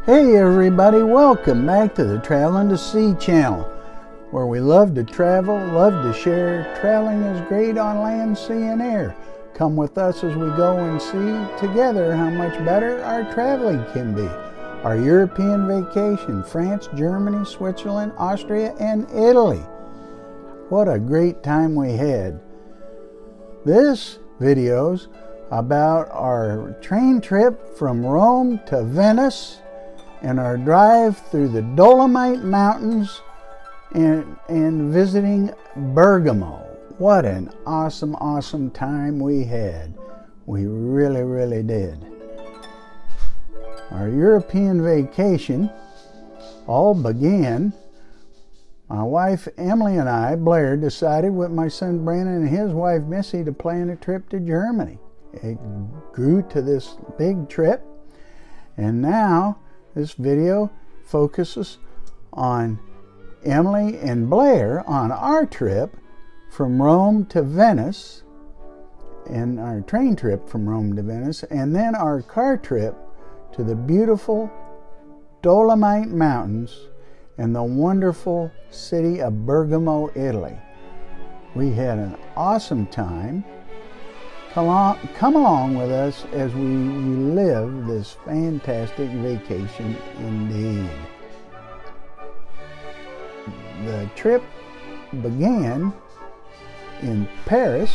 Hey everybody, welcome back to the Traveling to See channel, where we love to travel, love to share. Traveling is great on land, sea, and air. Come with us as we go and see together how much better our traveling can be. Our European vacation, France, Germany, Switzerland, Austria, and Italy. What a great time we had. This video's about our train trip from Rome to Venice and our drive through the Dolomite Mountains and visiting Bergamo. What an awesome time we had. We really did. Our European vacation all began. My wife Emily and I, Blair, decided with my son Brandon and his wife Missy to plan a trip to Germany. It grew to this big trip, and now this video focuses on Emily and Blair on our trip from Rome to Venice, and our train trip from Rome to Venice, and then our car trip to the beautiful Dolomite Mountains and the wonderful city of Bergamo, Italy. We had an awesome time. Come along with us as we relive this fantastic vacation indeed. The trip began in Paris,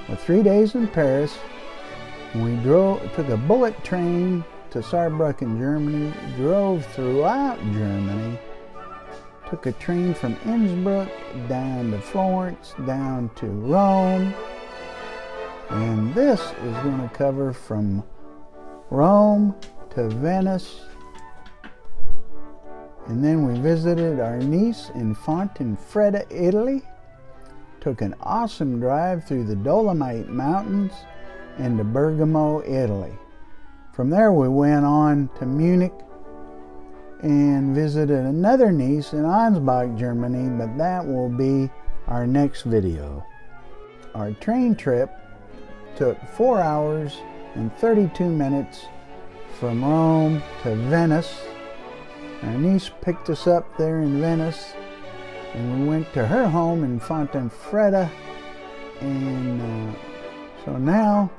with 3 days in Paris. We took a bullet train to Saarbrücken, Germany, drove throughout Germany, took a train from Innsbruck down to Florence, down to Rome, and this is going to cover from Rome to Venice. And then we visited our niece in Fontenfretta, Italy, took an awesome drive through the Dolomite Mountains and to Bergamo, Italy. From there we went on to Munich and visited another niece in Ansbach, Germany, but that will be our next video. Our train trip took 4 hours and 32 minutes from Rome to Venice. Our niece picked us up there in Venice, and we went to her home in Fontenfretta, and so now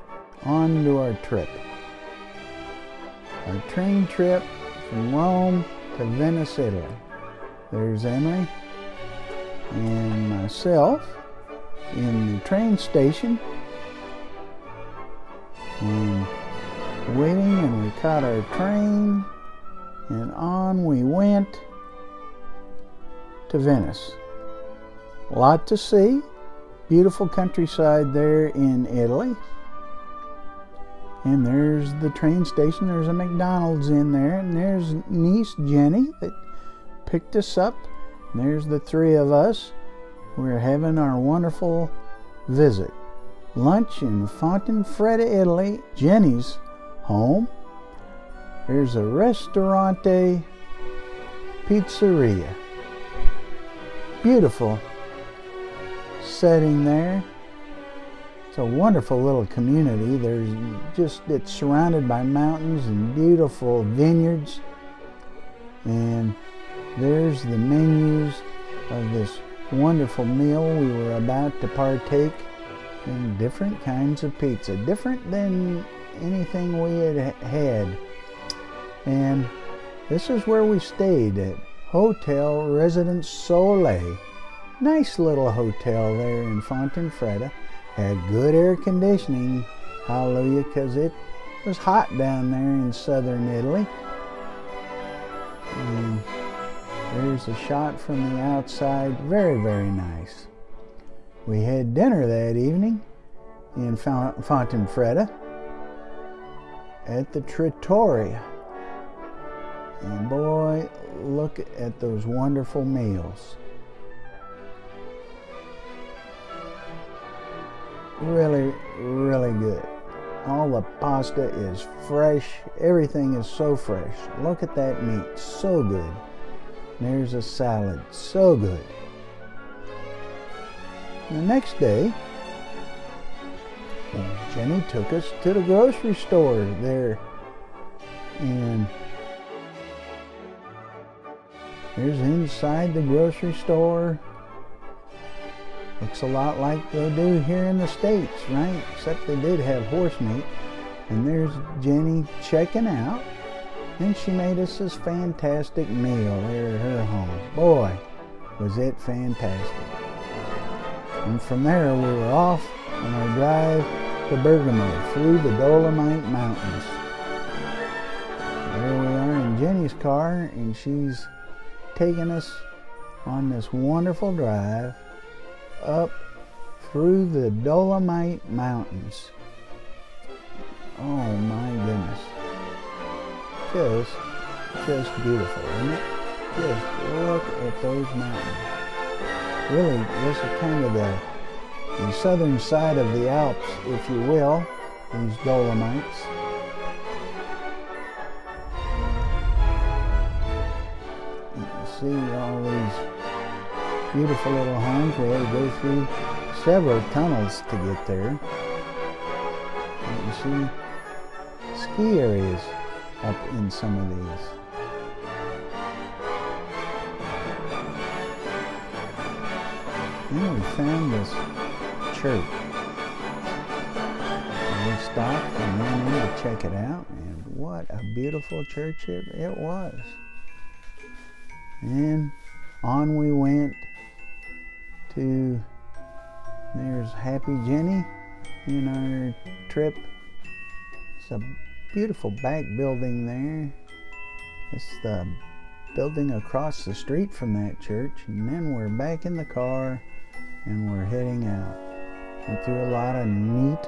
on to our trip. Our train trip from Rome to Venice, Italy. There's Emily and myself in the train station and waiting, and we caught our train and on we went to Venice. A lot to see. Beautiful countryside there in Italy. And there's the train station. There's a McDonald's in there, and there's niece Jenny that picked us up. And there's the three of us. We're having our wonderful visit. Lunch in Fontenfretta, Italy, Jenny's home. There's a Ristorante Pizzeria. Beautiful setting there. It's a wonderful little community. It's surrounded by mountains and beautiful vineyards. And there's the menus of this wonderful meal we were about to partake in. Different kinds of pizza, different than anything we had had. And this is where we stayed at Hotel Residence Soleil. Nice little hotel there in Fontenfretta. Had good air conditioning, hallelujah, because it was hot down there in southern Italy. And there's a shot from the outside. Very nice. We had dinner that evening in Fontenfretta at the Trattoria. And boy, look at those wonderful meals. Really good. All the pasta is fresh. Everything is so fresh. Look at that meat. So good. There's a salad. So good. The next day, Jenny took us to the grocery store there in There's inside the grocery store. Looks a lot like they do here in the States, right? Except they did have horse meat. And there's Jenny checking out. And she made us this fantastic meal there at her home. Boy, was it fantastic. And from there we were off on our drive to Bergamo through the Dolomite Mountains. There we are in Jenny's car, and she's taking us on this wonderful drive up through the Dolomite Mountains. Oh my goodness. Just beautiful, isn't it? Just look at those mountains. Really, this is kind of the southern side of the Alps, if you will, these Dolomites. You can see all these beautiful little homes. We had to go through several tunnels to get there. You can see ski areas up in some of these. Then we found this church. And we stopped and went in to check it out, and what a beautiful church it was. And on we went to, there's Happy Jenny in our trip. It's a beautiful back building there. It's the building across the street from that church, and then we're back in the car and we're heading out. Went through a lot of neat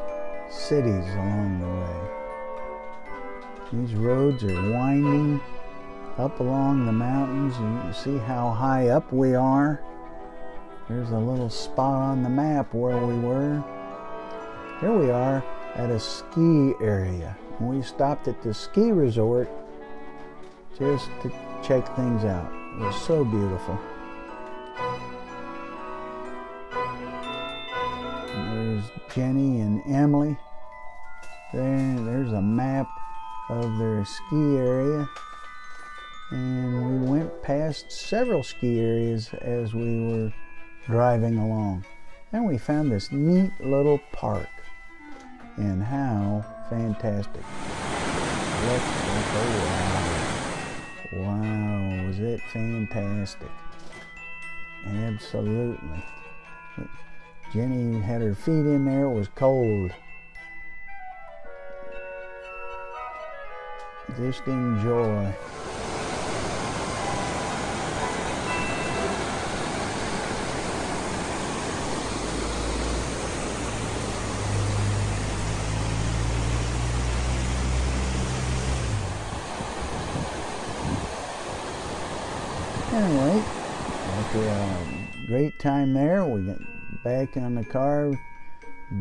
cities along the way. These roads are winding up along the mountains, and you can see how high up we are. There's a little spot on the map where we were. Here we are at a ski area. We stopped at the ski resort just to check things out. It was so beautiful. And there's Jenny and Emily. There's a map of their ski area. And we went past several ski areas as we were driving along. Then we found this neat little park. And how fantastic. Look at the wow. Wow, was it fantastic. Absolutely. Jenny had her feet in there, it was cold. Just enjoy. Anyway, after a great time there, we got back on the car,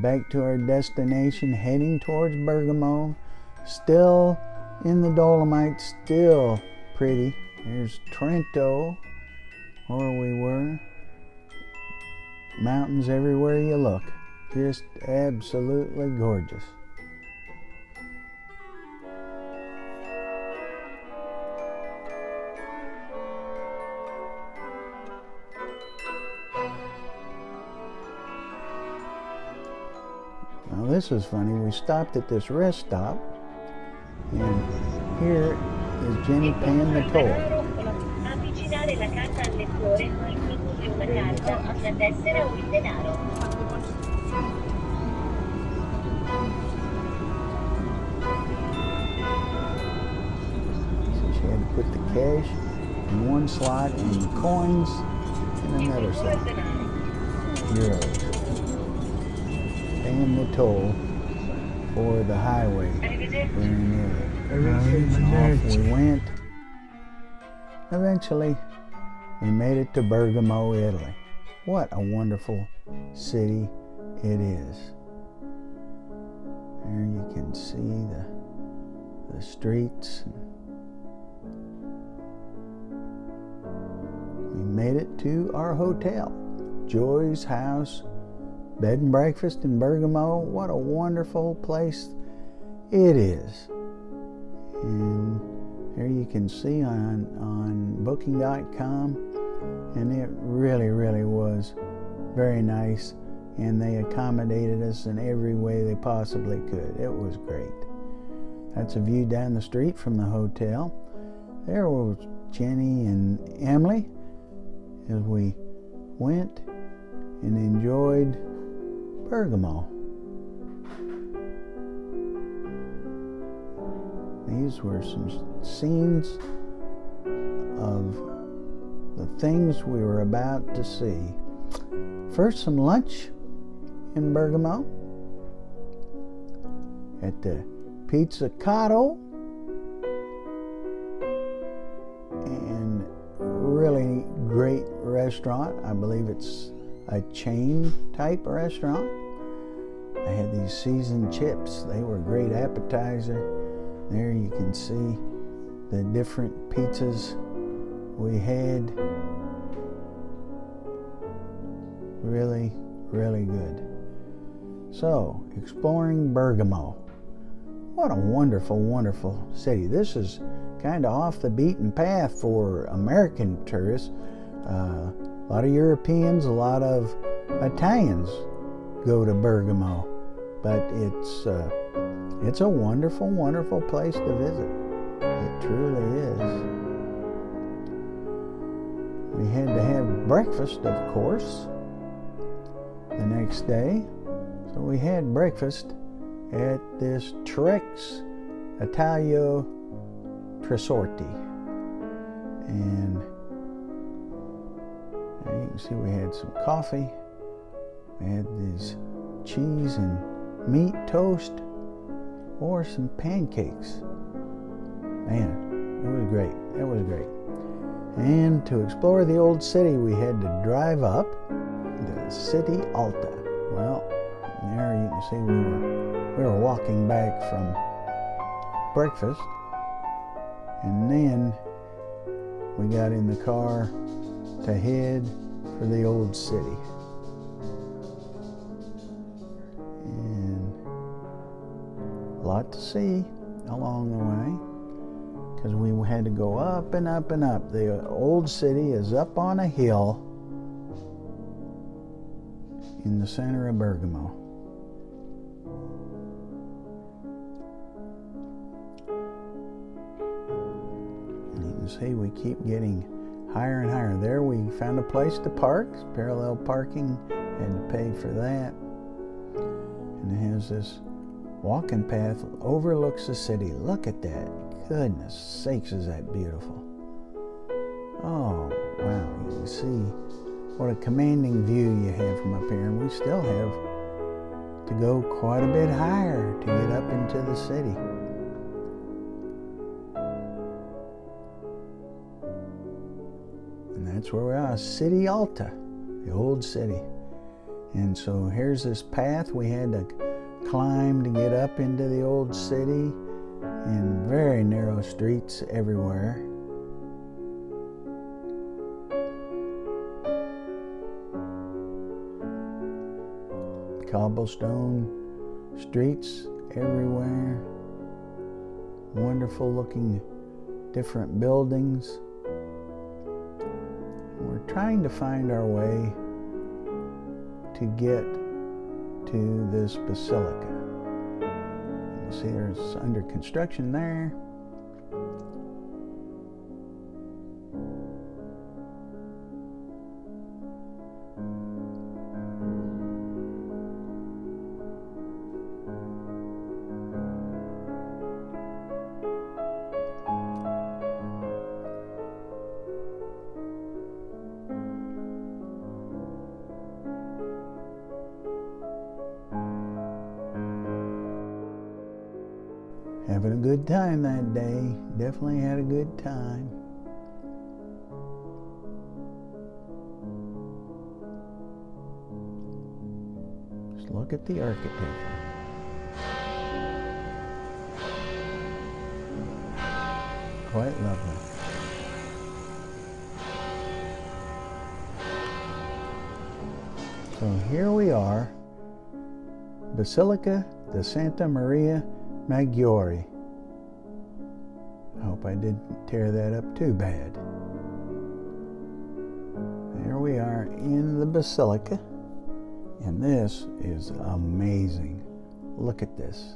back to our destination, heading towards Bergamo. Still in the Dolomites, still pretty. There's Trento, where we were. Mountains everywhere you look. Just absolutely gorgeous. Now this is funny, we stopped at this rest stop, and here is Jenny paying the toll. Avvicinare la carta al lettore o introdurre una carta, una tessera o il denaro. So she had to put the cash in one slot and the coins in another slot. Euros. Paying the toll for the highway. Off we went. Eventually, we made it to Bergamo, Italy. What a wonderful city it is. There you can see the streets. We made it to our hotel, Joy's House Bed and Breakfast in Bergamo. What a wonderful place it is. And Here you can see on booking.com, and it really was very nice, and they accommodated us in every way they possibly could. It was great. That's a view down the street from the hotel. There was Jenny and Emily as we went and enjoyed Bergamo. These were some scenes of the things we were about to see. First, some lunch in Bergamo at the Pizzicato, and really great restaurant. I believe it's a chain type restaurant. They had these seasoned chips. They were a great appetizer. There you can see the different pizzas we had. Really good. So, exploring Bergamo. What a wonderful city. This is kind of off the beaten path for American tourists. A lot of Europeans, a lot of Italians go to Bergamo, but it's a wonderful place to visit. It truly is. We had to have breakfast, of course, the next day. So we had breakfast at this Trex Italo Tresorti. And there you can see we had some coffee. We had this cheese and meat toast, or some pancakes. Man, it was great. It was great. And to explore the old city, we had to drive up the City Alta. Well, there you can see we were walking back from breakfast, and then we got in the car to head for the old city. And a lot to see along the way, because we had to go up and up and up. The old city is up on a hill in the center of Bergamo. And you can see we keep getting higher and higher. There we found a place to park, parallel parking, had to pay for that. And it has this walking path, overlooks the city. Look at that. Goodness sakes, is that beautiful. Oh, wow. You can see what a commanding view you have from up here. And we still have to go quite a bit higher to get up into the city. And that's where we are, City Alta, the old city. And so here's this path we had to climb to get up into the old city, in very narrow streets everywhere. Cobblestone streets everywhere. Wonderful looking different buildings. We're trying to find our way to get to this basilica. You see there's under construction there. Having a good time that day. Definitely had a good time. Just look at the architecture. Quite lovely. So here we are, Basilica di Santa Maria Maggiore. I hope I didn't tear that up too bad. There we are in the Basilica, and this is amazing. Look at this.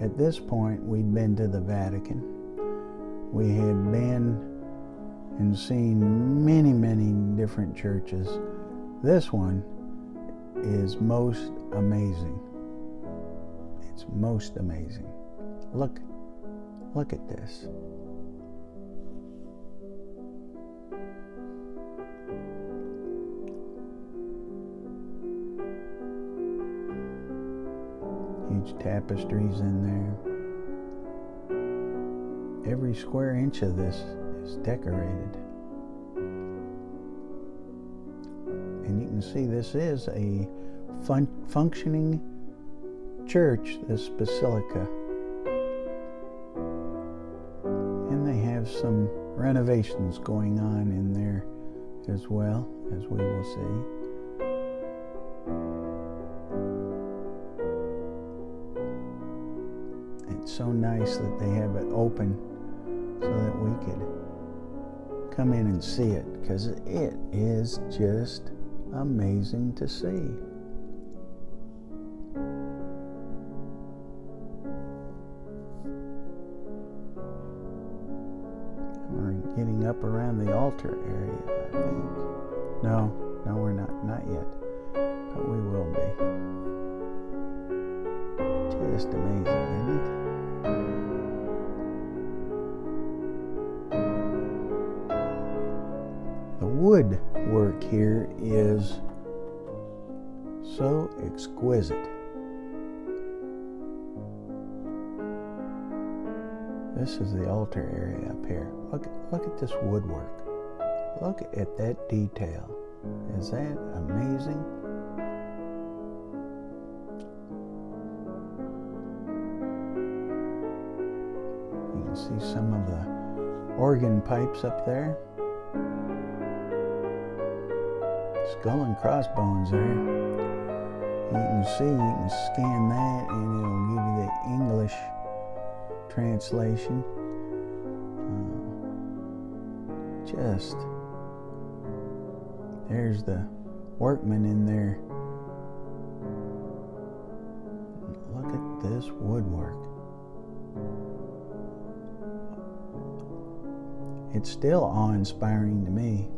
At this point, we'd been to the Vatican. We had been and seen many, many different churches. This one is most amazing. It's most amazing. Look at this. Huge tapestries in there. Every square inch of this is decorated. And you can see this is a functioning church, this basilica. And they have some renovations going on in there as well, as we will see. It's so nice that they have it open so that we could come in and see it, because it is just amazing to see. We're getting up around the altar area, I think. No, we're not yet, but we will be. Just amazing, isn't it? The woodwork here is so exquisite. This is the altar area up here. Look at this woodwork. Look at that detail. Is that amazing? You can see some of the organ pipes up there. Skull and crossbones there. You can scan that and it'll give you the English translation. There's the workman in there. Look at this woodwork. It's still awe-inspiring to me.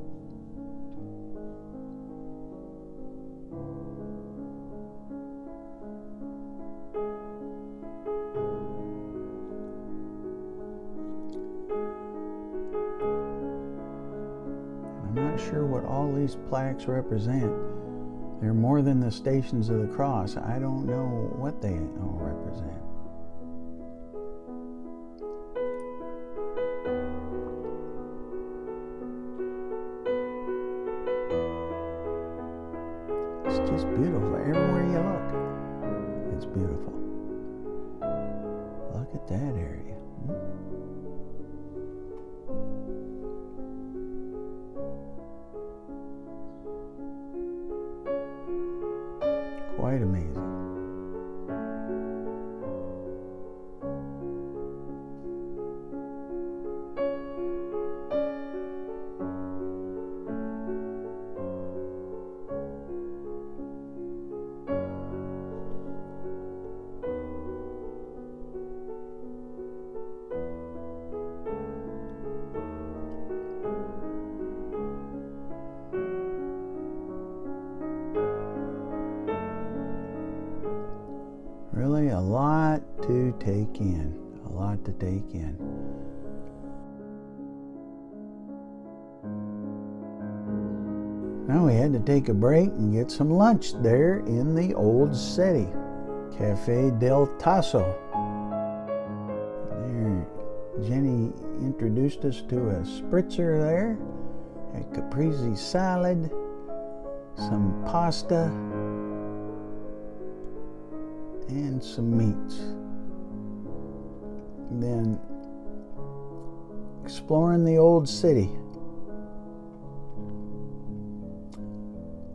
Sure what all these plaques represent. They're more than the Stations of the Cross. I don't know what they all represent. It's just beautiful. Everywhere you look, it's beautiful. Look at that area. Quite amazing. Really a lot to take in. A lot to take in. Now we had to take a break and get some lunch there in the old city. Cafe del Tasso. There, Jenny introduced us to a spritzer there, a caprese salad, some pasta, and some meats. Then exploring the old city.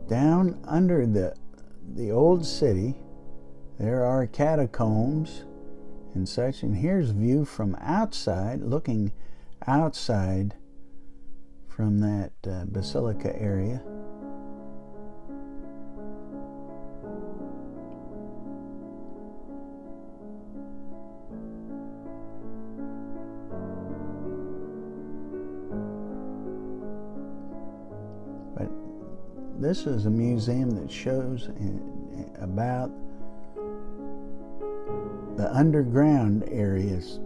Down under the old city, there are catacombs and such. And here's a view from outside, looking outside from that basilica area. But this is a museum that shows about the underground areas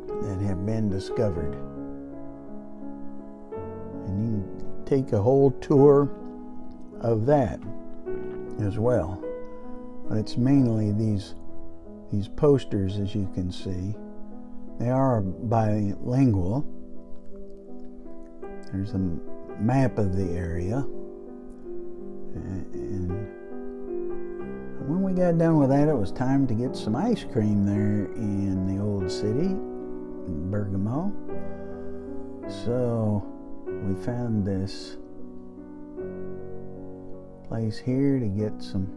that have been discovered. And you can take a whole tour of that as well. But it's mainly these posters, as you can see. They are bilingual. There's a map of the area. And when we got done with that, it was time to get some ice cream there in the old city, in Bergamo. So we found this place here to get some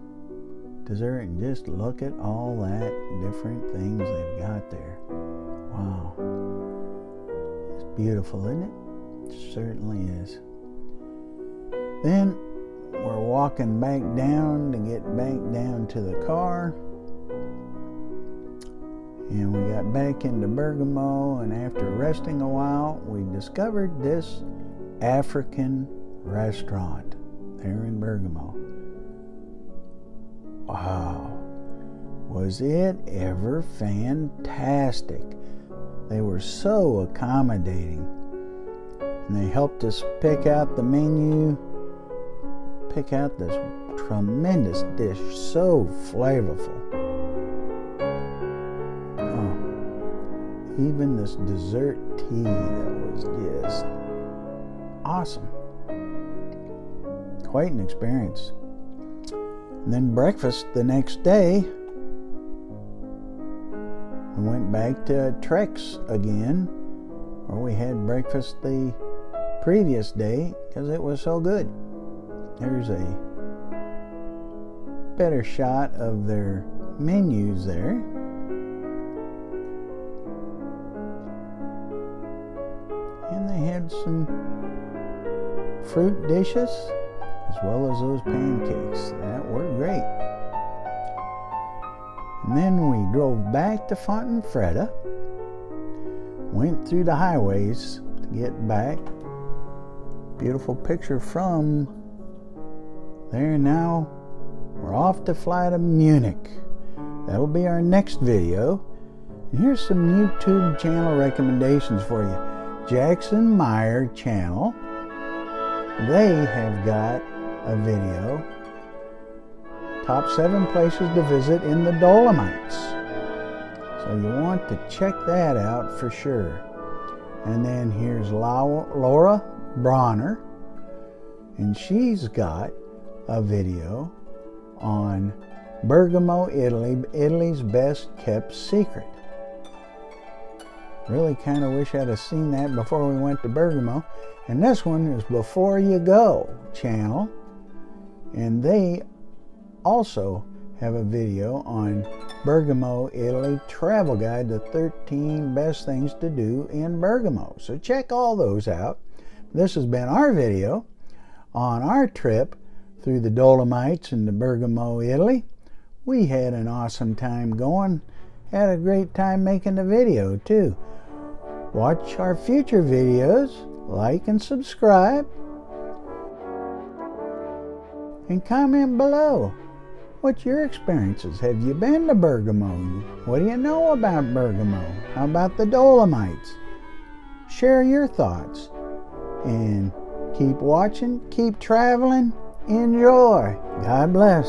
dessert, and just look at all that different things they've got there. Wow. It's beautiful, isn't it? It certainly is. Then we're walking back down to get back down to the car. And we got back into Bergamo, and after resting a while, we discovered this African restaurant there in Bergamo. Wow. Was it ever fantastic? They were so accommodating. And they helped us pick out the menu, pick out this tremendous dish, so flavorful. Oh, even this dessert tea that was just awesome. Quite an experience. And then breakfast the next day, we went back to Trex again, where we had breakfast the previous day because it was so good. There's a better shot of their menus there. And they had some fruit dishes as well as those pancakes that were great. And then we drove back to Fontfreda, went through the highways to get back. Beautiful picture from there. Now we're off to fly to Munich. That'll be our next video. And here's some YouTube channel recommendations for you. Jackson Meyer channel. They have got a video, top 7 places to visit in the Dolomites. So you want to check that out for sure. And then here's Laura Bronner, and she's got a video on Bergamo, Italy, Italy's best kept secret. Really kind of wish I'd have seen that before we went to Bergamo. And this one is Before You Go channel, and they also have a video on Bergamo, Italy, travel guide to 13 best things to do in Bergamo. So check all those out. This has been our video on our trip through the Dolomites into Bergamo, Italy. We had an awesome time going. Had a great time making the video too. Watch our future videos, like and subscribe, and comment below. What's your experiences? Have you been to Bergamo? What do you know about Bergamo? How about the Dolomites? Share your thoughts. And keep watching, keep traveling, enjoy. God bless.